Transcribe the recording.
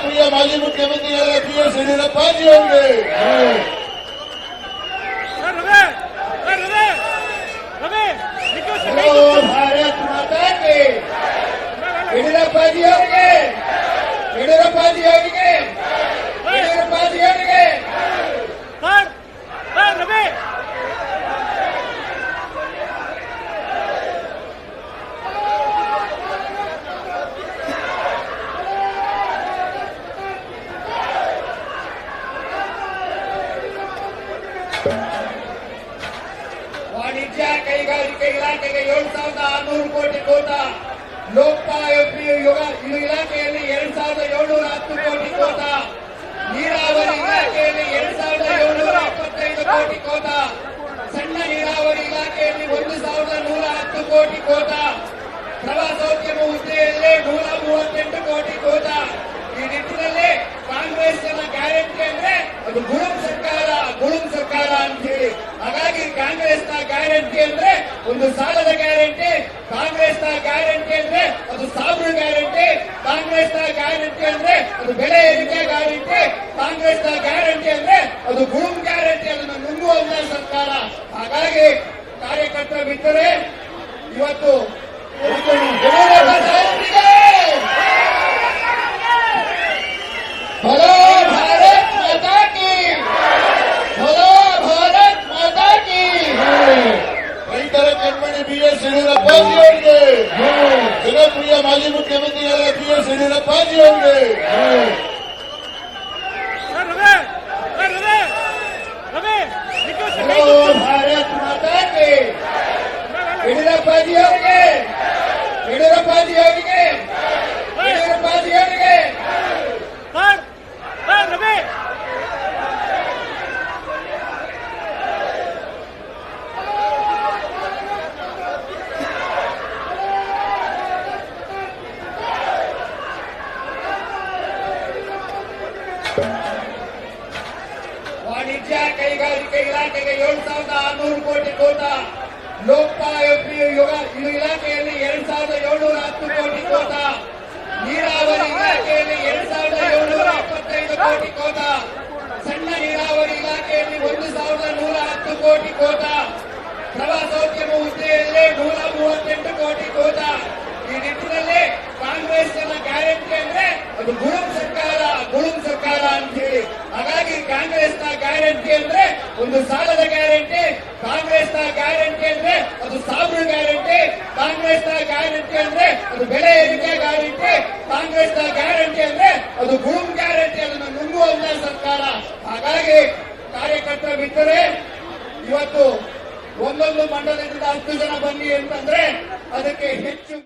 ಜನಪ್ರಿಯ ಮಾಜಿ ಮುಖ್ಯಮಂತ್ರಿಯಾದ PS ಯಡಿಯೂರಪ್ಪಾಜಿ ಅವರಿಗೆ ಭಾರತ್ ಮಾತಾ ಕಿ ಯಡಿಯೂರಪ್ಪಾಜಿ ಅವರಿಗೆ ಯಡಿಯೂರಪ್ಪಾಜಿ ಅವರಿಗೆ ಯಡಿಯೂರಪ್ಪಾಜಿ ಅವರಿಗೆ ವಾಣಿಜ್ಯ ಕೈಗಾರಿಕೆ ಇಲಾಖೆಗೆ 7,600 ಕೋಟಿ ಕೋಟ, ಲೋಕೋಪಯೋಗಿ ಇಲಾಖೆಯಲ್ಲಿ 2,710 ಕೋಟಿ ಕೋಟ, ನೀರಾವರಿ ಇಲಾಖೆಯಲ್ಲಿ 2,725 ಕೋಟಿ ಕೋಟ, ಸಣ್ಣ ನೀರಾವರಿ ಇಲಾಖೆಯಲ್ಲಿ 1,110 ಕೋಟಿ ಕೋಟ, ಪ್ರವಾಸೋದ್ಯಮ ಹುದ್ದೆಯಲ್ಲಿ 138 ಕೋಟಿ ಕೋಟ. ಈ ನಿಟ್ಟಿನಲ್ಲಿ ಕಾಂಗ್ರೆಸ್ ಗ್ಯಾರಂಟಿ ಅಂದ್ರೆ ಅದು ಗುಳುಂ ಸರ್ಕಾರ ಅಂತ ಹೇಳಿ. ಹಾಗಾಗಿ ಕಾಂಗ್ರೆಸ್ನ ಗ್ಯಾರಂಟಿ ಅಂದ್ರೆ ಒಂದು ಸಾಲದ ಗ್ಯಾರಂಟಿ, ಕಾಂಗ್ರೆಸ್ನ ಗ್ಯಾರಂಟಿ ಅಂದ್ರೆ ಅದು ಸಾಬ್ರು ಗ್ಯಾರಂಟಿ, ಕಾಂಗ್ರೆಸ್ನ ಗ್ಯಾರಂಟಿ ಅಂದ್ರೆ ಅದು ಬೆಲೆ ಏರಿಕೆ ಗ್ಯಾರಂಟಿ, ಕಾಂಗ್ರೆಸ್ನ ಗ್ಯಾರಂಟಿ ಅಂದ್ರೆ ಅದು ಗುಳುಂ ಗ್ಯಾರಂಟಿ, ಅದನ್ನು ನುಂಗುವಂತ ಸರ್ಕಾರ. ಹಾಗಾಗಿ ಕಾರ್ಯಕರ್ತರ ಬಿಟ್ಟರೆ ಇವತ್ತು बोलो भारत माता की, बोलो भारत माता की. ರೈತರ ಕಣ್ಮಣಿ PS ಯಡಿಯೂರಪ್ಪಾಜಿ ಅವರಿಗೆ, ಜನಪ್ರಿಯ ಮಾಜಿ ಮುಖ್ಯಮಂತ್ರಿಯಾದ PS ಯಡಿಯೂರಪ್ಪಾಜಿ ಅವರಿಗೆ ಭಾರತ್ ಮಾತಾ ಕಿ ಯಡಿಯೂರಪ್ಪಾಜಿ ಅವರಿಗೆ ಯಡಿಯೂರಪ್ಪಾಜಿ ಅವರಿಗೆ ಯಡಿಯೂರಪ್ಪಾಜಿ ಅವರಿಗೆ ವಾಣಿಜ್ಯ ಕೈಗಾರಿಕೆ ಇಲಾಖೆಗೆ 7,600 ಕೋಟಿ ಕೋಟ, ಲೋಕೋಪಯೋಗಿ ಇಲಾಖೆಯಲ್ಲಿ 2,710 ಕೋಟಿ ಕೋಟ, ನೀರಾವರಿ ಇಲಾಖೆಯಲ್ಲಿ 2,725 ಕೋಟಿ ಕೋಟ, ಸಣ್ಣ ನೀರಾವರಿ ಇಲಾಖೆಯಲ್ಲಿ 1,110 ಕೋಟಿ ಕೋಟ, ಪ್ರವಾಸೋದ್ಯಮ ಹುದ್ದೆಯಲ್ಲಿ 138 ಕೋಟಿ ಕೋಟ. ಈ ನಿಟ್ಟಿನಲ್ಲಿ ಕಾಂಗ್ರೆಸ್ ಗ್ಯಾರಂಟಿ ಅಂದ್ರೆ ಅದು ಗುಳುಂ ಸರ್ಕಾರ ಅಂತ ಹೇಳಿ. ಹಾಗಾಗಿ ಕಾಂಗ್ರೆಸ್ನ ಗ್ಯಾರಂಟಿ ಅಂದ್ರೆ ಒಂದು ಸಾಲದ ಗ್ಯಾರಂಟಿ, ಕಾಂಗ್ರೆಸ್ನ ಗ್ಯಾರಂಟಿ ಅಂದ್ರೆ ಅದು ಸಾಬ್ರು ಗ್ಯಾರಂಟಿ, ಕಾಂಗ್ರೆಸ್ನ ಗ್ಯಾರಂಟಿ ಅಂದ್ರೆ ಅದು ಬೆಲೆ ಏರಿಕೆ ಗ್ಯಾರಂಟಿ, ಕಾಂಗ್ರೆಸ್ನ ಗ್ಯಾರಂಟಿ ಅಂದ್ರೆ ಅದು ಗುಳುಂ ಗ್ಯಾರಂಟಿ, ಅದನ್ನು ನುಂಗುವಂತ ಸರ್ಕಾರ. ಹಾಗಾಗಿ ಕಾರ್ಯಕರ್ತರ ಬಿಟ್ಟರೆ ಇವತ್ತು ಒಂದೊಂದು ಮಂಡಲದಿಂದ 10 ಜನ ಬನ್ನಿ ಅಂತಂದ್ರೆ ಅದಕ್ಕೆ ಹೆಚ್ಚು